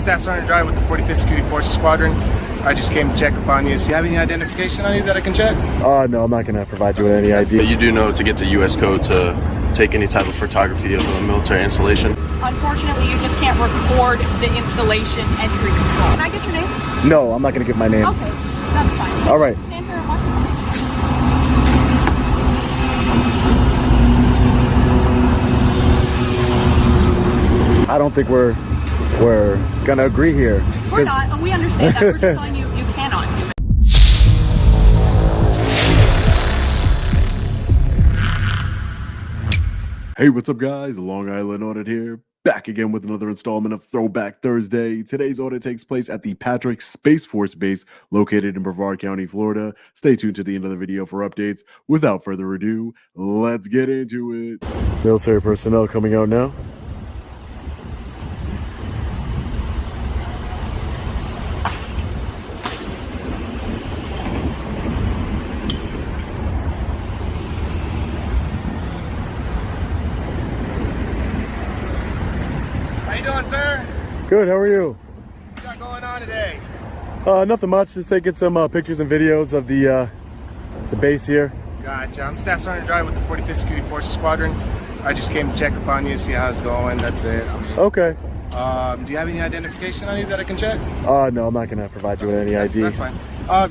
Staff Sergeant Drive with the 45th Security Forces Squadron. I just came to check upon you. Do you have any identification on you that I can check? No, I'm not going to provide you with any ID. But you do know to get to U.S. code to take any type of photography of a military installation? Unfortunately, you just can't record the installation entry control. Can I get your name? No, I'm not going to give my name. Okay, that's fine. All right. Stand here and watch your I don't think we're gonna agree here. We're not, and we understand that. We're just telling you you cannot do it. Hey, what's up guys? Long Island Audit here, back again with another installment of Throwback Thursday. Today's audit takes place at the Patrick Space Force Base located in Brevard County, Florida. Stay tuned to the end of the video for updates. Without further ado, let's get into it. Military personnel coming out now. How you doing, sir? Good, how are you? What you got going on today? Nothing much, just taking some pictures and videos of the base here. Gotcha. I'm Staff Sergeant Drive with the 45th Security Forces Squadron. I just came to check upon you, see how it's going. That's it. Okay. Do you have any identification on you that I can check? No, I'm not going to provide you with any ID. That's fine.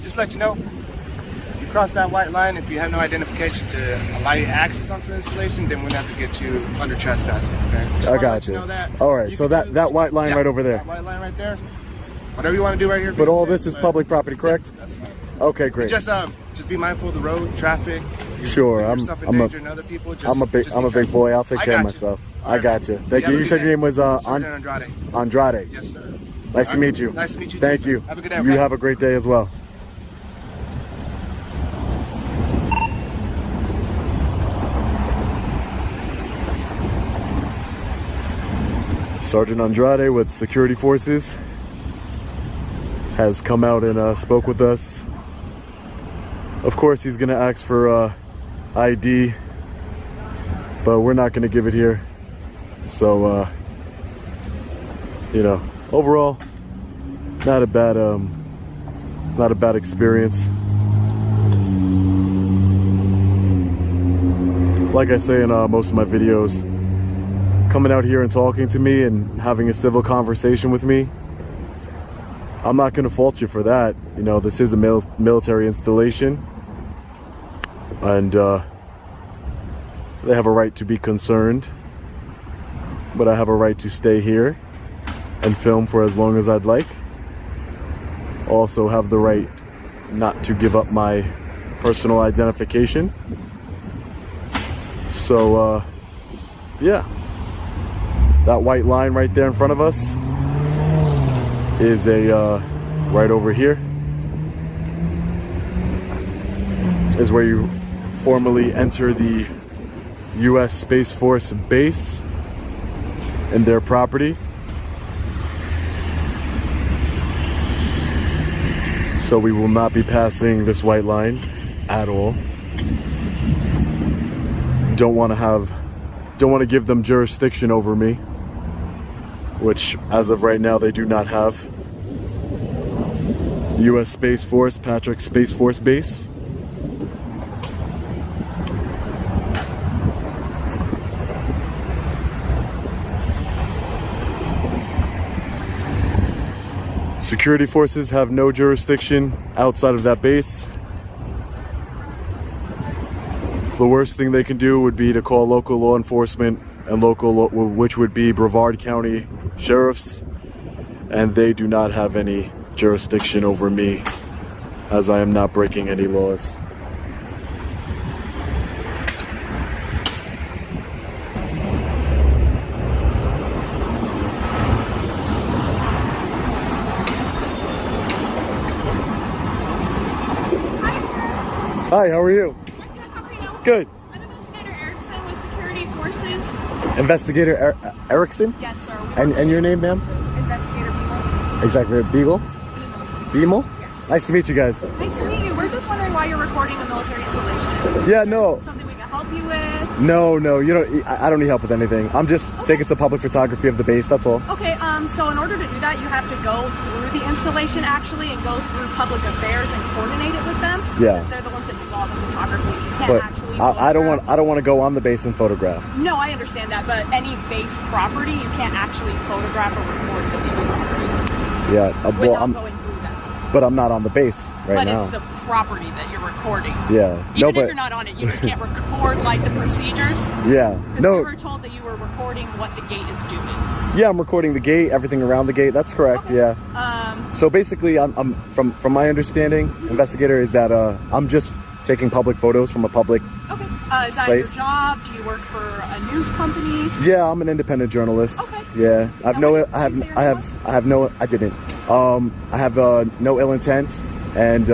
Just let you know, if you cross that white line, if you have no identification to allow you access onto the installation, then we'll have to get you under trespassing, okay? I got you. All right, so that white line right over there. That white line right there. Whatever you want to do right here. But all this is public property, correct? That's fine. Okay, great. Just be mindful of the road, traffic. Sure, I'm a big boy. I'll take care of myself. I got you. Thank you. You said your name was Andrade. Andrade. Yes, sir. Nice to meet you. Nice to meet you. Thank too, you. Sir. Have a good day. You Okay? have a great day as well. Sergeant Andrade with Security Forces has come out and spoke with us. Of course, he's going to ask for ID, but we're not going to give it here. So, you know, overall, not a bad experience. Like I say in most of my videos, coming out here and talking to me and having a civil conversation with me, I'm not going to fault you for that. You know, this is a military installation, and they have a right to be concerned, but I have a right to stay here and film for as long as I'd like. Also have the right not to give up my personal identification. So, yeah. That white line right there in front of us is right over here is where you formally enter the U.S. Space Force base and their property. So we will not be passing this white line at all. Don't want to give them jurisdiction over me, which as of right now they do not have. U.S. Space Force, Patrick Space Force Base. Security forces have no jurisdiction outside of that base. The worst thing they can do would be to call local law enforcement and which would be Brevard County sheriffs, and they do not have any jurisdiction over me, as I am not breaking any laws. Hi, how are you? I'm good. How are you? Good. I'm Investigator Erickson with Security Forces. Investigator Erickson? Yes, sir. And your name, ma'am? Investigator Beagle. Exactly. Beagle? Beagle? Yes. Nice to meet you guys. Nice to meet you. We're just wondering why you're recording a military installation. Yeah, no. Something we can help help you with? No, you don't. I don't need help with anything. I'm just taking some public photography of the base. That's all. Okay. So in order to do that, you have to go through the installation actually and go through public affairs and coordinate it with them. Yeah. Since they're the ones that do all the photography. You can't But actually. I don't want to go on the base and photograph. No, I understand that, but any base property, you can't actually photograph or record the base property. Yeah. Well, Without going through that. But I'm not on the base right now. But it's the property that you're recording. Yeah. Even if you're not on it, you just can't record like the procedures. Yeah. No. We were told that you were recording what the gate is doing. Yeah, I'm recording the gate, everything around the gate. That's correct. Okay. Yeah. So basically, I'm from my understanding, investigator, is that I'm just taking public photos from a public. Okay. Is that place. your job? Do you work for a news company? Yeah, I'm an independent journalist. Okay. Yeah, I have no ill intent, and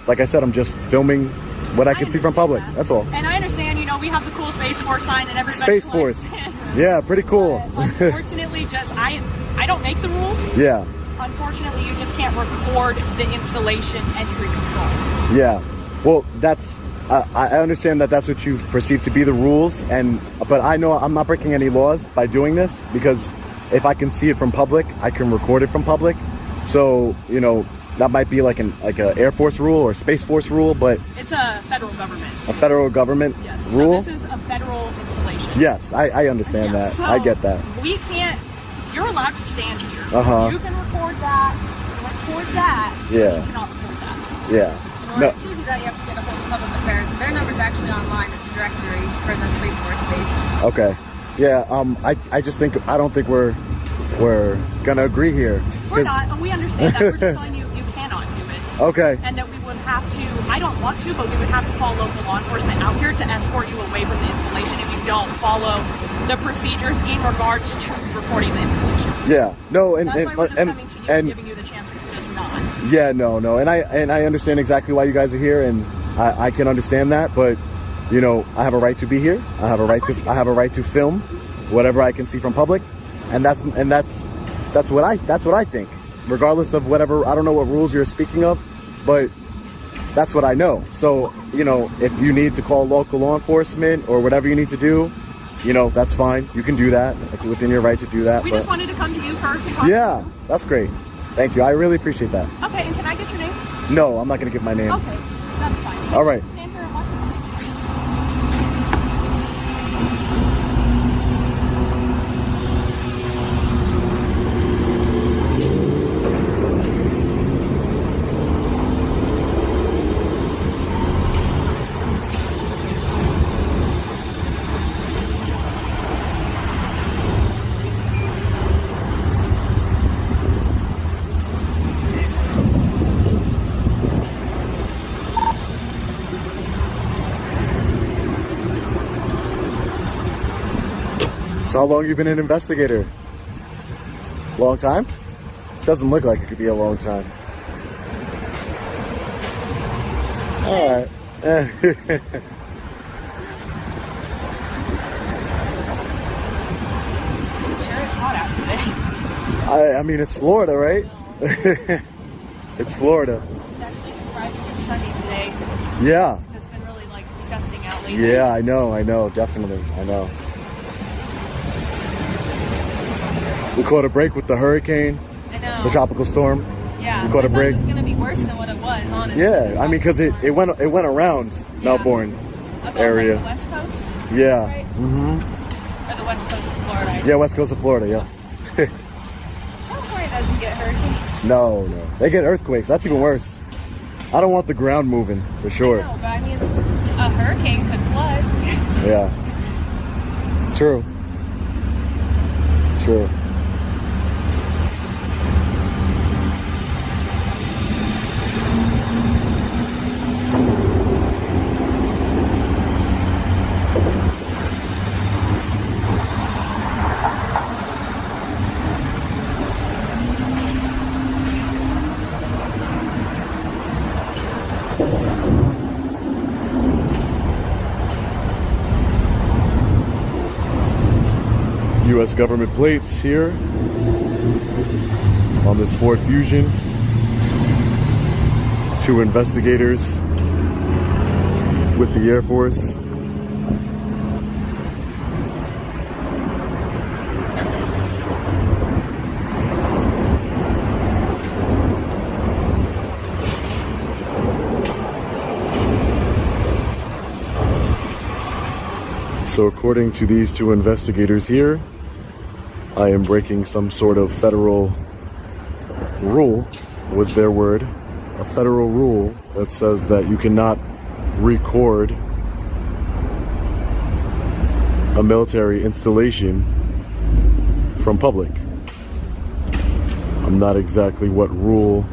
like I said, I'm just filming what I can see from public. That. That's all. And I understand, we have the cool Space Force sign and everybody. Space Force. Yeah, pretty cool. Unfortunately, I don't make the rules. Yeah. Unfortunately, you just can't record the installation entry control. Yeah. Well, I understand that that's what you perceive to be the rules, but I know I'm not breaking any laws by doing this, because if I can see it from public, I can record it from public. So, that might be like a Air Force rule or Space Force rule, but it's a federal government. A federal government yes. rule? So this is a federal installation. Yes, I understand that. So I get that. We can't. You're allowed to stand here. Uh-huh. You can record that. Yeah. But you cannot record that. Yeah. In order to do that, you have to get a hold of public affairs. Their number's actually online at the directory for the Space Force base. Okay. Yeah. I don't think we're gonna agree here. We're not. We understand that. We're just telling you cannot do it. Okay. And that we would have to. I don't want to, but we would have to call local law enforcement out here to escort you away from the installation if you don't follow the procedures in regards to recording the installation. Yeah. No. And that's why we're just coming to you and giving you the chance to just not. Yeah. No. And I understand exactly why you guys are here, and I can understand that, but I have a right to be here. I have a right to film whatever I can see from public, and that's what I think, regardless of whatever. I don't know what rules you're speaking of, but that's what I know. So if you need to call local law enforcement or whatever you need to do, that's fine. You can do that. It's within your right to do that. We just wanted to come to you first and talk. Yeah, that's great. Thank you. I really appreciate that. Okay, and can I get your name? No, I'm not going to give my name. Okay, that's fine. All right. Stand here and watch the So how long you been an investigator? Long time? Doesn't look like it could be a long time. All right. Sure, it's hot out today. I mean, it's Florida, right? It's Florida. It's actually surprising it's sunny today. Yeah. It's been really disgusting out lately. Yeah, I know, definitely, I know. We caught a break with the hurricane, I know. the tropical storm. Yeah. We caught a break. It was going to be worse than what it was, honestly. Yeah, I mean, because it went around Melbourne About area. the West Coast? Yeah. Right? Mm-hmm. Or the West Coast of Florida. Yeah, West Coast of Florida, yeah. California doesn't get hurricanes. No. They get earthquakes. That's even worse. I don't want the ground moving, for sure. No, but I mean, a hurricane could flood. Yeah. True. U.S. government plates here on this Ford Fusion. 2 investigators with the Air Force. So according to these two investigators here, I am breaking some sort of federal rule, was their word, a federal rule that says that you cannot record a military installation from public. I'm not exactly what rule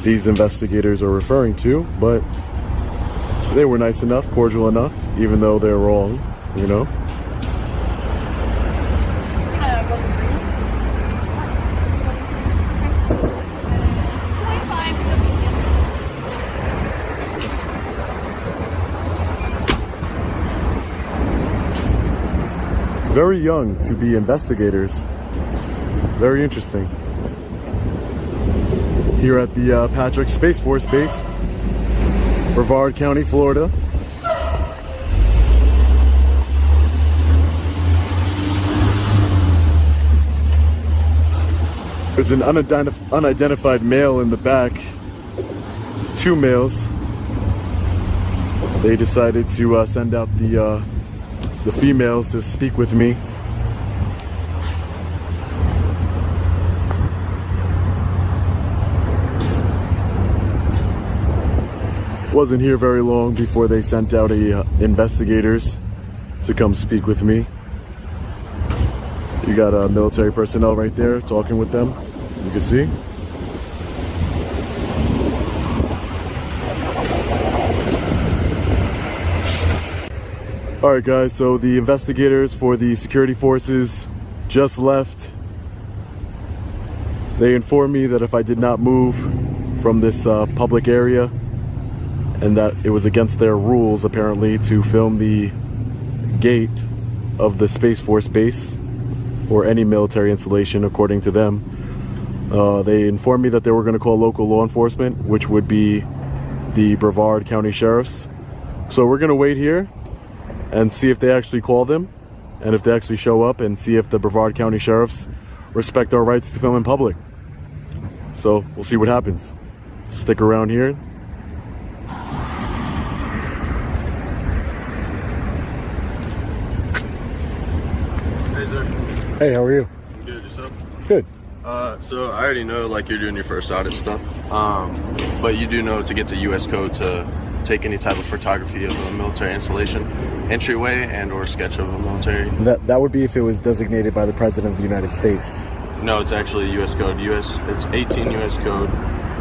these investigators are referring to, but they were nice enough, cordial enough, even though they're wrong, you know? Very young to be investigators. Very interesting. Here at the Patrick Space Force Base, Brevard County, Florida. There's an unidentified male in the back. Two males. They decided to send out the females to speak with me. Wasn't here very long before they sent out investigators to come speak with me. You got military personnel right there talking with them, you can see. All right, guys, so the investigators for the security forces just left. They informed me that if I did not move from this public area, and that it was against their rules, apparently, to film the gate of the Space Force base or any military installation, according to them. They informed me that they were going to call local law enforcement, which would be the Brevard County Sheriffs. So we're going to wait here and see if they actually call them, and if they actually show up, and see if the Brevard County Sheriffs respect our rights to film in public. So we'll see what happens. Stick around here. Hey, how are you? I'm good, yourself? Good. So I already know, like, you're doing your first audit stuff, but you do know to get to U.S Code to take any type of photography of a military installation, entryway, and or sketch of a military. That would be if it was designated by the President of the United States. No, it's actually U.S Code. It's 18 U.S Code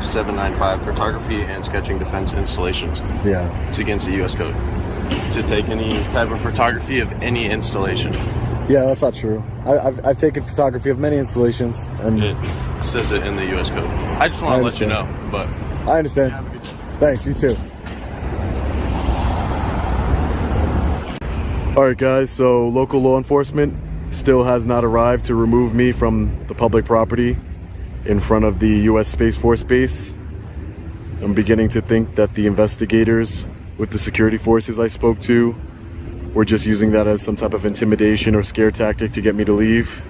795, photography and sketching defense installations. Yeah. It's against the U.S Code to take any type of photography of any installation. Yeah, that's not true. I've taken photography of many installations, and It says it in the U.S Code. I just want to let you know, but I understand. Thanks, you too. All right, guys, so local law enforcement still has not arrived to remove me from the public property in front of the U.S. Space Force Base. I'm beginning to think that the investigators with the security forces I spoke to were just using that as some type of intimidation or scare tactic to get me to leave.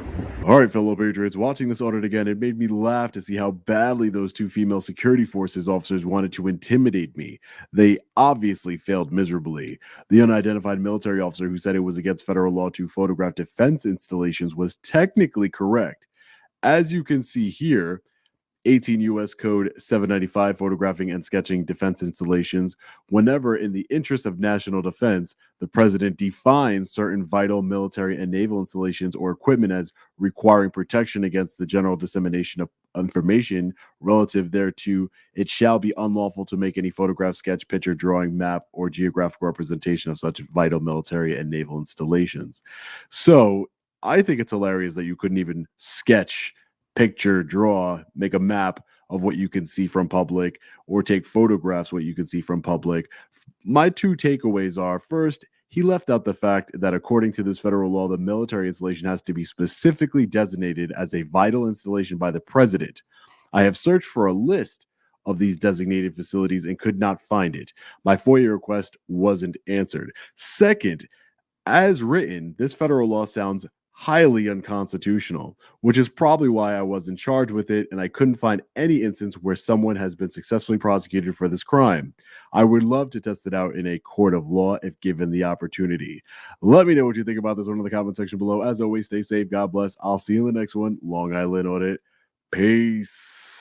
All right, fellow Patriots, watching this audit again, it made me laugh to see how badly those two female security forces officers wanted to intimidate me. They obviously failed miserably. The unidentified military officer who said it was against federal law to photograph defense installations was technically correct. As you can see here, 18 U.S. Code 795, photographing and sketching defense installations. Whenever, in the interest of national defense, the president defines certain vital military and naval installations or equipment as requiring protection against the general dissemination of information relative thereto, it shall be unlawful to make any photograph, sketch, picture, drawing, map, or geographic representation of such vital military and naval installations. So I think it's hilarious that you couldn't even sketch, picture, draw, make a map of what you can see from public, or take photographs what you can see from public. My two takeaways are, first, he left out the fact that according to this federal law, the military installation has to be specifically designated as a vital installation by the president. I have searched for a list of these designated facilities and could not find it. My FOIA request wasn't answered. Second, as written, this federal law sounds highly unconstitutional, which is probably why I wasn't charged with it and I couldn't find any instance where someone has been successfully prosecuted for this crime. I would love to test it out in a court of law if given the opportunity. Let me know what you think about this one in the comment section below. As always, stay safe. God bless. I'll see you in the next one. Long Island Audit. Peace.